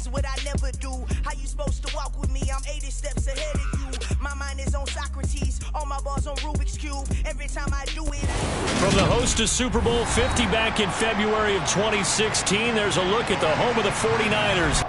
is what I never do. How you supposed to walk with me? I'm 80 steps ahead of you. My mind is on Socrates, all my balls on Rubik's Cube. Every time I do it, From the host of Super Bowl 50 back in February of 2016, there's a look at the home of the 49ers.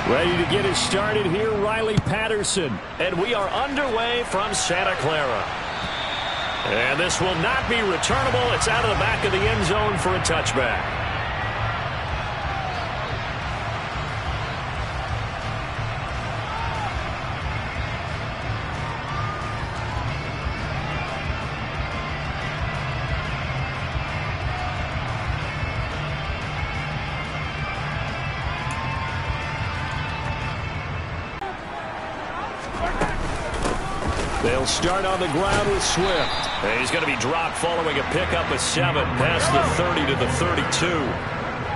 Ready to get us started here, Riley Patterson. And we are underway from Santa Clara. And this will not be returnable. It's out of the back of the end zone for a touchback. They'll start on the ground with Swift. And he's going to be dropped following a pickup of 7 past the 30 to the 32.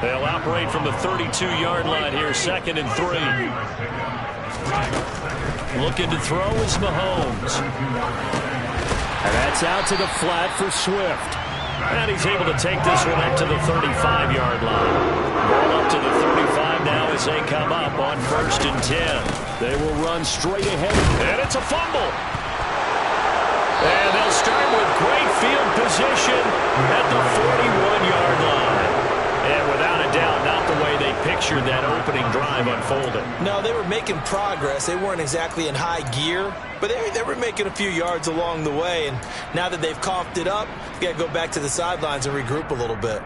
They'll operate from the 32-yard line here, 2nd and 3. Looking to throw is Mahomes. And that's out to the flat for Swift. And he's able to take this one up to the 35-yard line. Ball up to the 35 now as they come up on 1st and 10. They will run straight ahead. And it's a fumble. And they'll start with great field position at the 41-yard line. And without a doubt, not the way they pictured that opening drive unfolding. No, they were making progress. They weren't exactly in high gear, but they were making a few yards along the way. And now that they've coughed it up, you got to go back to the sidelines and regroup a little bit.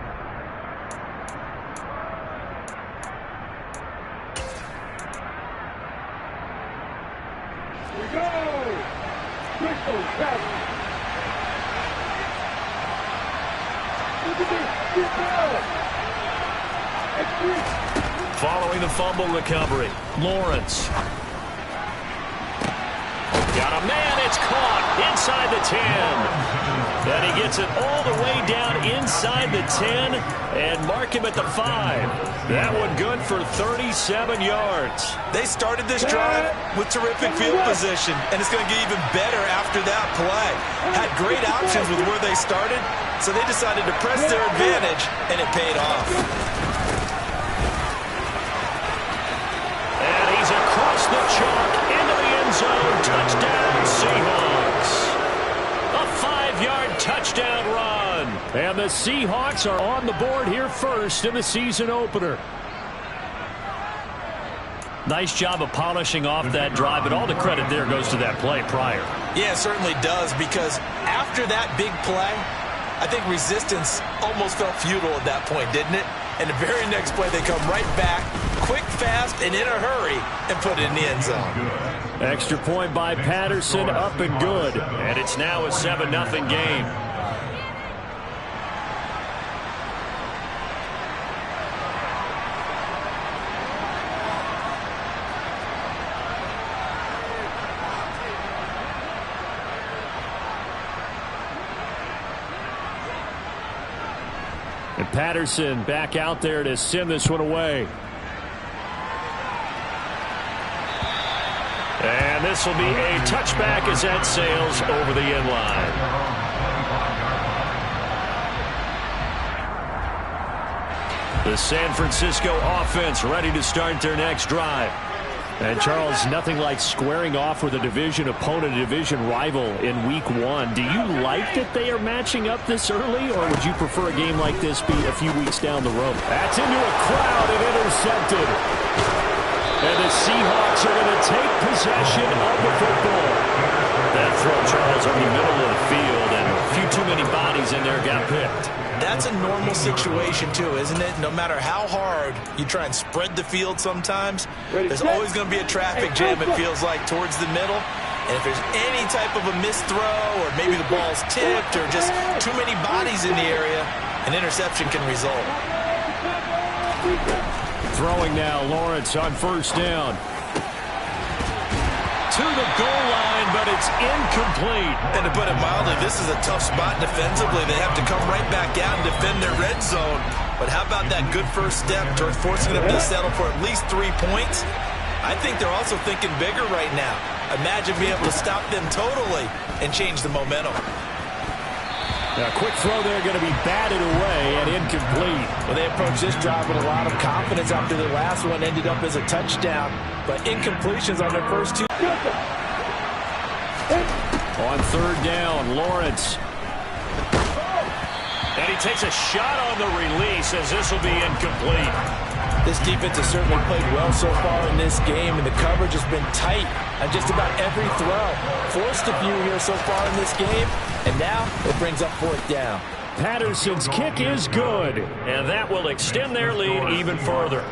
Following the fumble recovery, Lawrence. Got a man, it's caught inside the 10. And he gets it all the way down inside the 10 and mark him at the 5. That one good for 37 yards. They started this drive with terrific field position, and it's going to get even better after that play. Had great options with where they started, so they decided to press their advantage, and it paid off. And he's across the chalk into the end zone. Touchdown, Seahawks. A 5-yard touchdown run. And the Seahawks are on the board here first in the season opener. Nice job of polishing off that drive, but all the credit there goes to that play prior. Yeah, it certainly does, because after that big play, I think resistance almost felt futile at that point, didn't it? And the very next play, they come right back, quick, fast, and in a hurry, and put it in the end zone. Extra point by Patterson, up and good. And it's now a 7-0 game. And Patterson back out there to send this one away. And this will be a touchback as that sails over the end line. The San Francisco offense ready to start their next drive. And, Charles, nothing like squaring off with a division opponent, a division rival in Week 1. Do you like that they are matching up this early, or would you prefer a game like this be a few weeks down the road? That's into a crowd and intercepted. And the Seahawks are going to take possession of the football. That throw, Charles, over the middle of the field, and a few too many bodies in there got picked. That's a normal situation, too, isn't it? No matter how hard you try and spread the field sometimes, there's always going to be a traffic jam, it feels like, towards the middle. And if there's any type of a missed throw, or maybe the ball's tipped, or just too many bodies in the area, an interception can result. Throwing now, Lawrence on 1st down. to the goal line, but it's incomplete. And to put it mildly, this is a tough spot defensively. They have to come right back out and defend their red zone. But how about that good first step towards forcing them to settle for at least 3 points? I think they're also thinking bigger right now. Imagine being able to stop them totally and change the momentum. A quick throw there going to be batted away and incomplete. Well, they approached this drive with a lot of confidence after their last one ended up as a touchdown. But incompletions on their first two. On third down, Lawrence. And he takes a shot on the release as this will be incomplete. This defense has certainly played well so far in this game, and the coverage has been tight on just about every throw. Forced a few here so far in this game, and now it brings up fourth down. Patterson's kick is good, and that will extend their lead even further.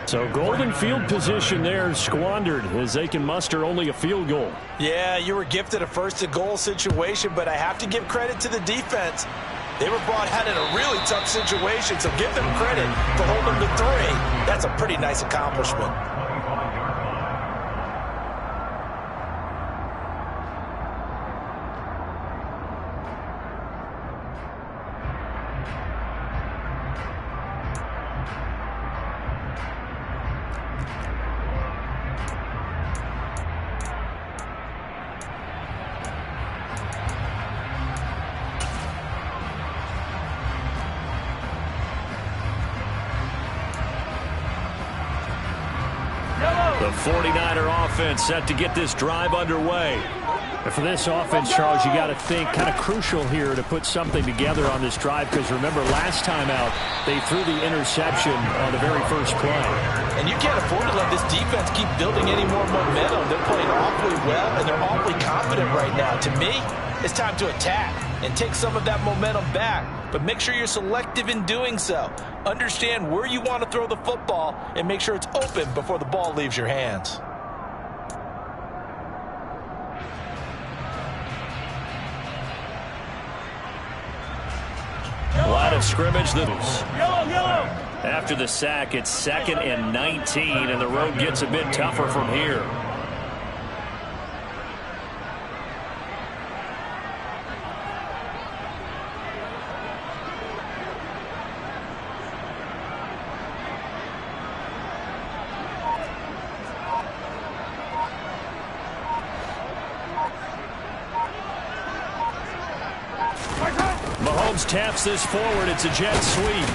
So golden field position there squandered as they can muster only a field goal. Yeah, you were gifted a first-and-goal situation, but I have to give credit to the defense. They were brought out in a really tough situation, so give them credit for holding them to 3. That's a pretty nice accomplishment. The 49er offense set to get this drive underway. And for this offense, Charles, you got to think kind of crucial here to put something together on this drive, because remember last time out they threw the interception on the very first play. And you can't afford to let this defense keep building any more momentum. They're playing awfully well, and they're awfully confident right now. To me, it's time to attack and take some of that momentum back. But make sure you're selective in doing so. Understand where you want to throw the football and make sure it's open before the ball leaves your hands. Line of scrimmage. After the sack, it's 2nd and 19, and the road gets a bit tougher from here. Mahomes taps this forward. It's a jet sweep.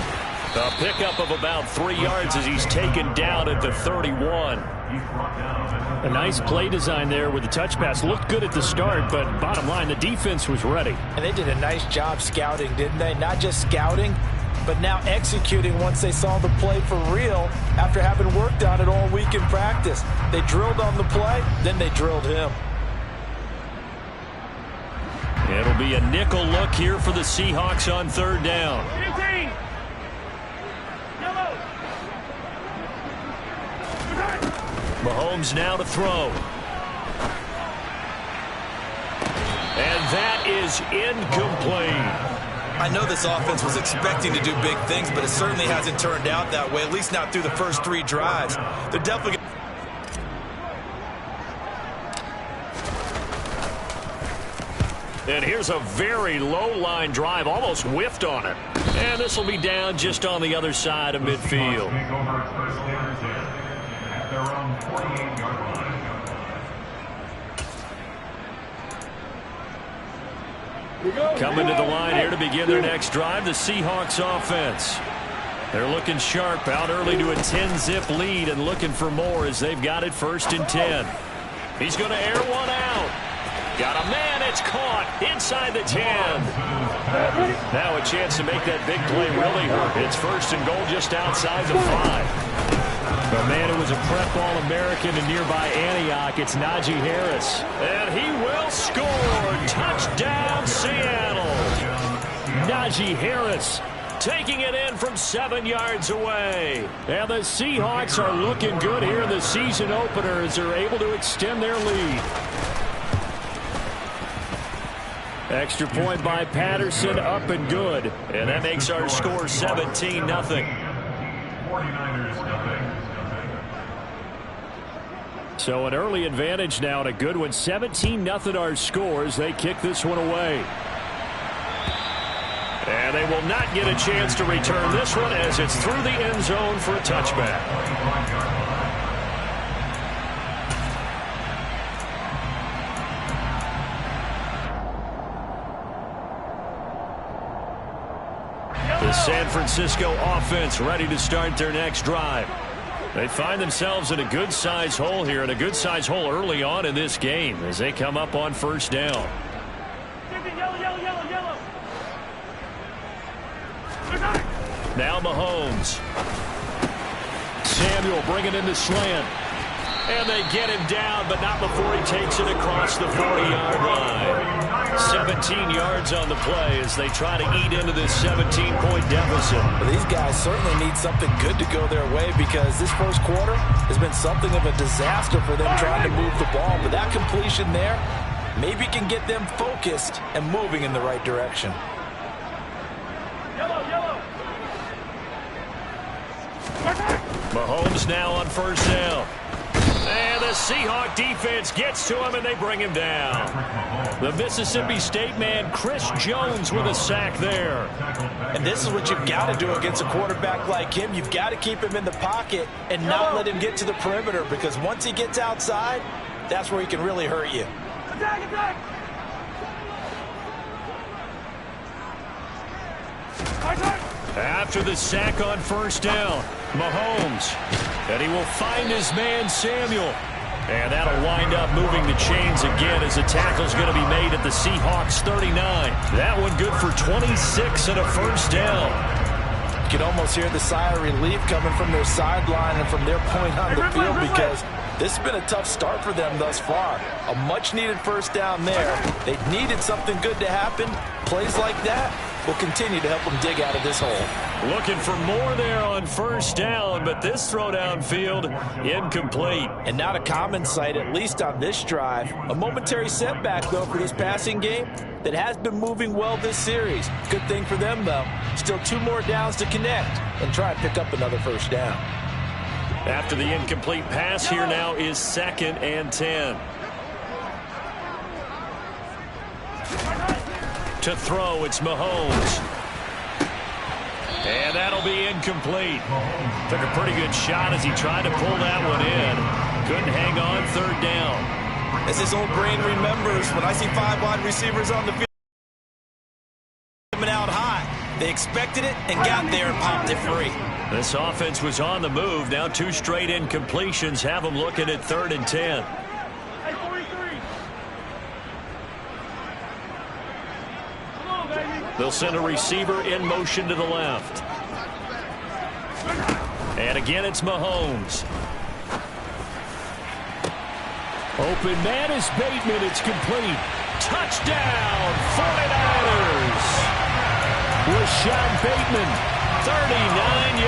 A pickup of about 3 yards as he's taken down at the 31. A nice play design there with the touch pass. Looked good at the start, but bottom line, the defense was ready. And they did a nice job scouting, didn't they? Not just scouting, but now executing once they saw the play for real after having worked on it all week in practice. They drilled on the play, then they drilled him. It'll be a nickel look here for the Seahawks on third down. Mahomes now to throw. And that is incomplete. I know this offense was expecting to do big things, but it certainly hasn't turned out that way, at least not through the first 3 drives. They're definitely going to... And here's a very low line drive, almost whiffed on it. And this will be down just on the other side of midfield. Coming to the line here to begin their next drive, the Seahawks offense. They're looking sharp, out early to a 10-zip lead and looking for more as they've got it 1st and 10. He's going to air one out. Got a man, it's caught inside the 10. Now a chance to make that big play really hurt. It's 1st and goal just outside the 5. The man who was a prep All-American in nearby Antioch, it's Najee Harris. And he will score. Touchdown, Seattle. Najee Harris taking it in from 7 yards away. And the Seahawks are looking good here in the season opener as they're able to extend their lead. Extra point by Patterson, up and good. And that makes our score 17-0. So an early advantage now and a good one. 17-0 our scores. They kick this one away. And they will not get a chance to return this one as it's through the end zone for a touchback. The San Francisco offense ready to start their next drive. They find themselves in a good-sized hole here, and a good-sized hole early on in this game as they come up on first down. Now Mahomes. Samuel bringing in the slant. And they get him down, but not before he takes it across the 40-yard line. 17 yards on the play as they try to eat into this 17-point deficit. Well, these guys certainly need something good to go their way because this first quarter has been something of a disaster for them trying to move the ball. But that completion there maybe can get them focused and moving in the right direction. Mahomes now on first down. And the Seahawk defense gets to him, and they bring him down. The Mississippi State man, Chris Jones, with a sack there. And this is what you've got to do against a quarterback like him. You've got to keep him in the pocket and not let him get to the perimeter, because once he gets outside, that's where he can really hurt you. Attack! After the sack on first down, Mahomes. And he will find his man, Samuel. And that'll wind up moving the chains again as the tackle's going to be made at the Seahawks 39. That one good for 26 and a first down. You can almost hear the sigh of relief coming from their sideline and from their point on the field, because this has been a tough start for them thus far. A much-needed first down there. They needed something good to happen. Plays like that will continue to help them dig out of this hole. Looking for more there on first down, but this throw downfield incomplete. And not a common sight, at least on this drive. A momentary setback, though, for this passing game that has been moving well this series. Good thing for them, though. Still 2 more downs to connect and try and pick up another first down. After the incomplete pass, here now is 2nd and 10. To throw, it's Mahomes. And that'll be incomplete. Took a pretty good shot as he tried to pull that one in. Couldn't hang on, 3rd down. As his old brain remembers, when I see 5 wide receivers on the field coming out high, they expected it and got there and popped it free. This offense was on the move. Now 2 straight incompletions have them looking at 3rd and 10. They'll send a receiver in motion to the left. And again, it's Mahomes. Open man is Bateman. It's complete. Touchdown, 49ers. Rashad Bateman, 39 yards.